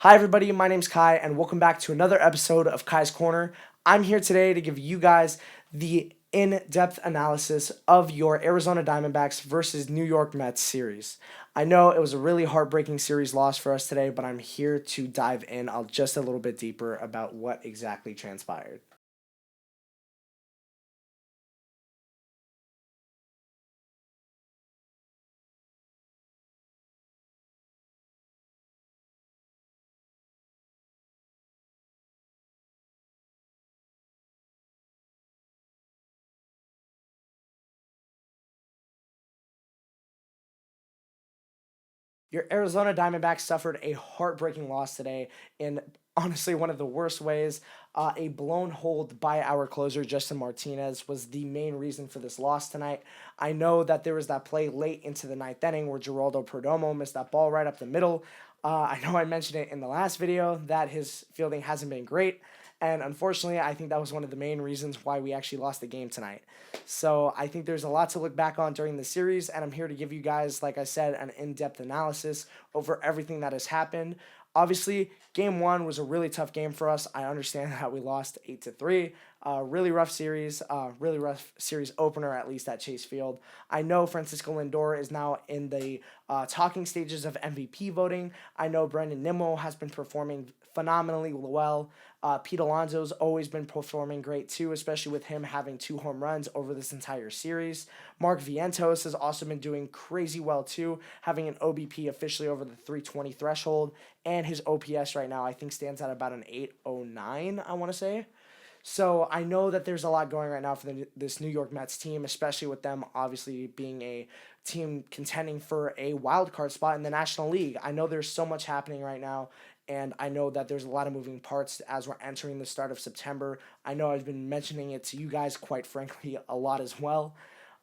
Hi, everybody. My name's Kai, and welcome back to another episode of Kai's Corner. I'm here today to give you guys the in depth analysis of your Arizona Diamondbacks versus New York Mets series. I know it was a really heartbreaking series loss for us today, but I'm here to dive in just a little bit deeper about what exactly transpired. Your Arizona Diamondbacks suffered a heartbreaking loss today in honestly one of the worst ways. A blown hold by our closer, Justin Martinez, was the main reason for this loss tonight. I know that there was that play late into the ninth inning where Geraldo Perdomo missed that ball right up the middle. I know I mentioned it in the last video that his fielding hasn't been great. And unfortunately, I think that was one of the main reasons why we actually lost the game tonight. So I think there's a lot to look back on during the series, and I'm here to give you guys, like I said, an in-depth analysis over everything that has happened. Obviously, game one was a really tough game for us. I understand that we lost 8-3. Really rough series, really rough series opener, at least at Chase Field. I know Francisco Lindor is now in the talking stages of MVP voting. I know Brandon Nimmo has been performing phenomenally well. Pete Alonso's always been performing great too, especially with him having 2 home runs over this entire series. Mark Vientos has also been doing crazy well too, having an OBP officially over the 320 threshold, and his OPS right now I think stands at about an 809, I want to say. So I know that there's a lot going right now for this New York Mets team, especially with them obviously being a team contending for a wild card spot in the National League. I know there's so much happening right now, and I know that there's a lot of moving parts as we're entering the start of September. I know I've been mentioning it to you guys, quite frankly, a lot as well.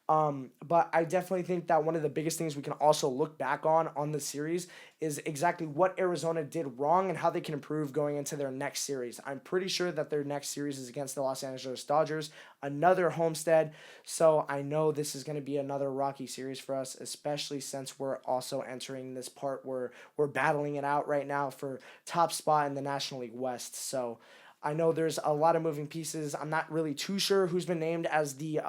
But I definitely think that one of the biggest things we can also look back on the series is exactly what Arizona did wrong and how they can improve going into their next series. I'm pretty sure that their next series is against the Los Angeles Dodgers, another homestead. So I know this is going to be another rocky series for us, especially since we're also entering this part where we're battling it out right now for top spot in the National League West. So I know there's a lot of moving pieces. I'm not really too sure who's been named as the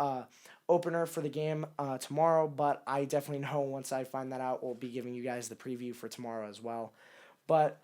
opener for the game tomorrow, but I definitely know once I find that out, we'll be giving you guys the preview for tomorrow as well. But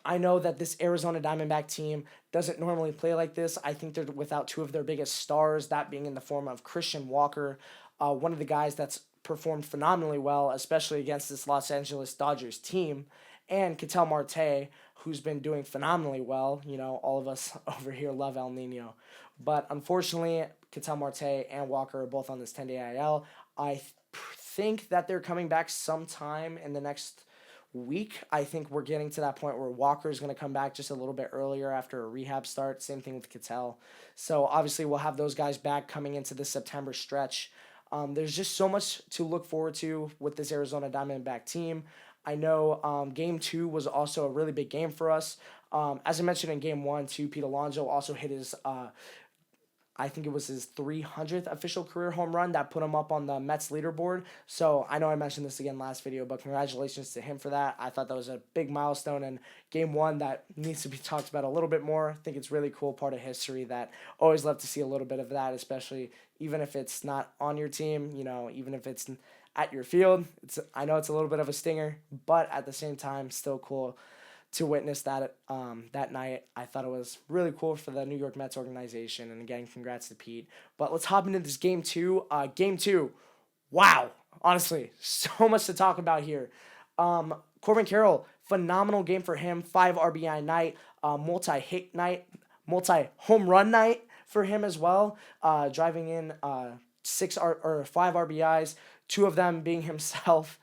I know that this Arizona Diamondback team doesn't normally play like this. I think they're without two of their biggest stars, that being in the form of Christian Walker, one of the guys that's performed phenomenally well, especially against this Los Angeles Dodgers team, and Ketel Marte, who's been doing phenomenally well. You know, all of us over here love El Nino. But unfortunately, Ketel Marte and Walker are both on this 10-day IL. Think that they're coming back sometime in the next week. I think we're getting to that point where Walker's going to come back just a little bit earlier after a rehab start. Same thing with Cattell. So obviously we'll have those guys back coming into the September stretch. There's just so much to look forward to with this Arizona Diamondback team. I know game two was also a really big game for us. As I mentioned in game one, too, Pete Alonso also hit his I think it was his 300th official career home run that put him up on the Mets leaderboard. So I know I mentioned this again last video, but congratulations to him for that. I thought that was a big milestone in game one that needs to be talked about a little bit more. I think it's really cool part of history that always love to see a little bit of that, especially even if it's not on your team, you know, even if it's at your field. I know it's a little bit of a stinger, but at the same time, still cool to witness that that night. I thought it was really cool for the New York Mets organization, and again, congrats to Pete. But let's hop into this game two. Game two, wow! Honestly, so much to talk about here. Corbin Carroll, phenomenal game for him. 5 RBI night, multi hit night, multi home run night for him as well. Driving in 5 RBIs, two of them being himself.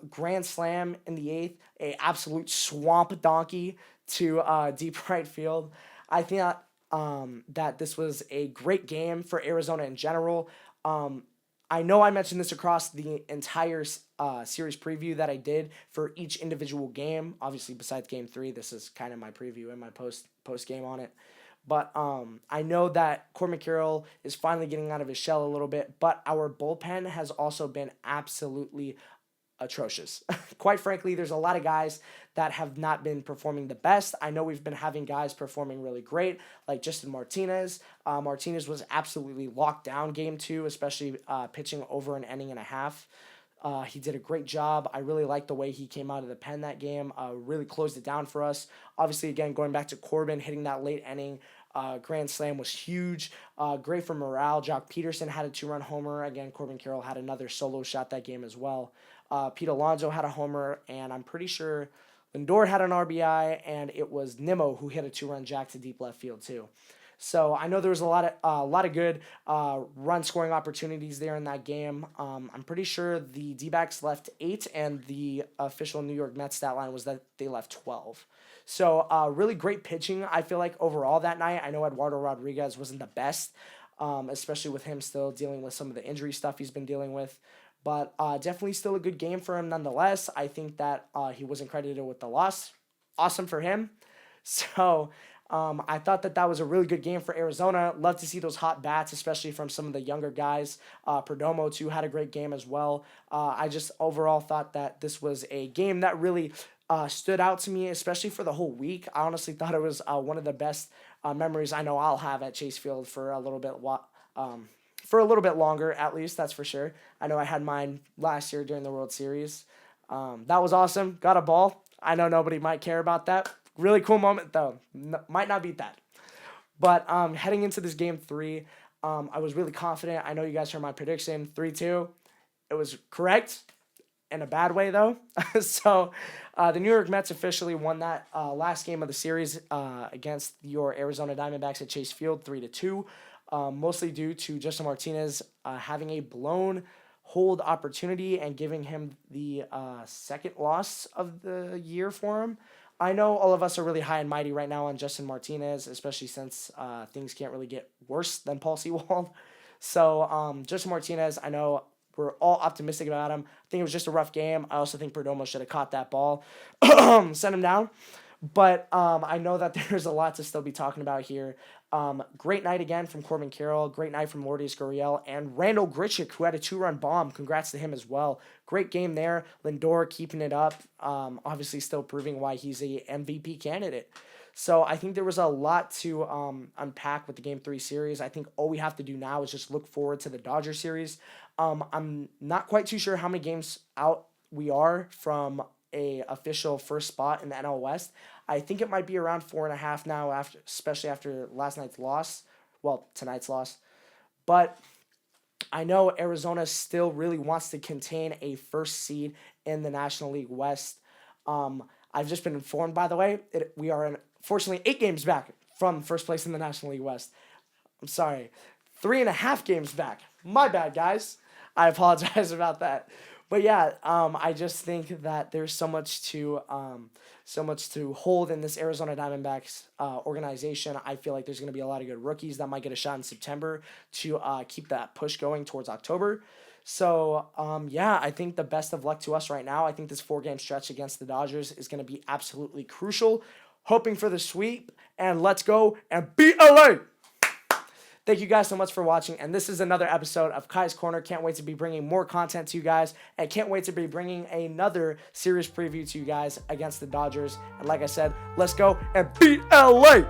Grand slam in the eighth, a absolute swamp donkey to deep right field. I think that this was a great game for Arizona in general. I know I mentioned this across the entire series preview that I did for each individual game. Obviously, besides game three, this is kind of my preview and my post game on it. But I know that Corbin Carroll is finally getting out of his shell a little bit, but our bullpen has also been absolutely atrocious. Quite frankly, there's a lot of guys that have not been performing the best. I know we've been having guys performing really great, like Justin Martinez. Martinez was absolutely locked down game 2, especially pitching over an inning and a half. He did a great job. I really liked the way he came out of the pen that game. Really closed it down for us. Obviously, again, going back to Corbin, hitting that late inning grand slam was huge. Great for morale. Jock Peterson had a 2-run homer. Again, Corbin Carroll had another solo shot that game as well. Pete Alonso had a homer, and I'm pretty sure Lindor had an RBI, and it was Nimmo who hit a 2-run jack to deep left field too. So I know there was a lot of good run scoring opportunities there in that game. I'm pretty sure the D-backs left 8, and the official New York Mets stat line was that they left 12. So really great pitching, I feel like, overall that night. I know Eduardo Rodriguez wasn't the best, especially with him still dealing with some of the injury stuff he's been dealing with. But definitely still a good game for him nonetheless. I think that he wasn't credited with the loss. Awesome for him. So I thought that was a really good game for Arizona. Love to see those hot bats, especially from some of the younger guys. Perdomo, too, had a great game as well. I just overall thought that this was a game that really stood out to me, especially for the whole week. I honestly thought it was one of the best memories I know I'll have at Chase Field for a little bit longer, at least, that's for sure. I know I had mine last year during the World Series. That was awesome. Got a ball. I know nobody might care about that. Really cool moment, though. Might not beat that. But heading into this game 3, I was really confident. I know you guys heard my prediction, 3-2. It was correct in a bad way, though. So the New York Mets officially won that last game of the series against your Arizona Diamondbacks at Chase Field, 3-2. Mostly due to Justin Martinez having a blown hold opportunity and giving him the second loss of the year for him. I know all of us are really high and mighty right now on Justin Martinez, especially since things can't really get worse than Paul Sewald. So Justin Martinez, I know we're all optimistic about him. I think it was just a rough game. I also think Perdomo should have caught that ball, sent him down. But I know that there's a lot to still be talking about here. Great night again from Corbin Carroll. Great night from Lourdes Gurriel and Randall Grichuk, who had a 2-run bomb. Congrats to him as well. Great game there. Lindor keeping it up. Obviously still proving why he's a MVP candidate. So I think there was a lot to unpack with the Game 3 series. I think all we have to do now is just look forward to the Dodger series. I'm not quite too sure how many games out we are from a official first spot in the NL West. I think it might be around 4.5 now, especially after last night's loss. Well, tonight's loss. But I know Arizona still really wants to contain a first seed in the National League West. I've just been informed, by the way, we are unfortunately 8 games back from first place in the National League West. I'm sorry, 3.5 games back. My bad, guys. I apologize about that. But yeah, I just think that there's so much to hold in this Arizona Diamondbacks organization. I feel like there's going to be a lot of good rookies that might get a shot in September to keep that push going towards October. So, yeah, I think the best of luck to us right now. I think this 4-game stretch against the Dodgers is going to be absolutely crucial. Hoping for the sweep, and let's go and beat LA! Thank you guys so much for watching, and this is another episode of Kai's Corner. Can't wait to be bringing more content to you guys, and can't wait to be bringing another series preview to you guys against the Dodgers. And like I said, let's go and beat LA!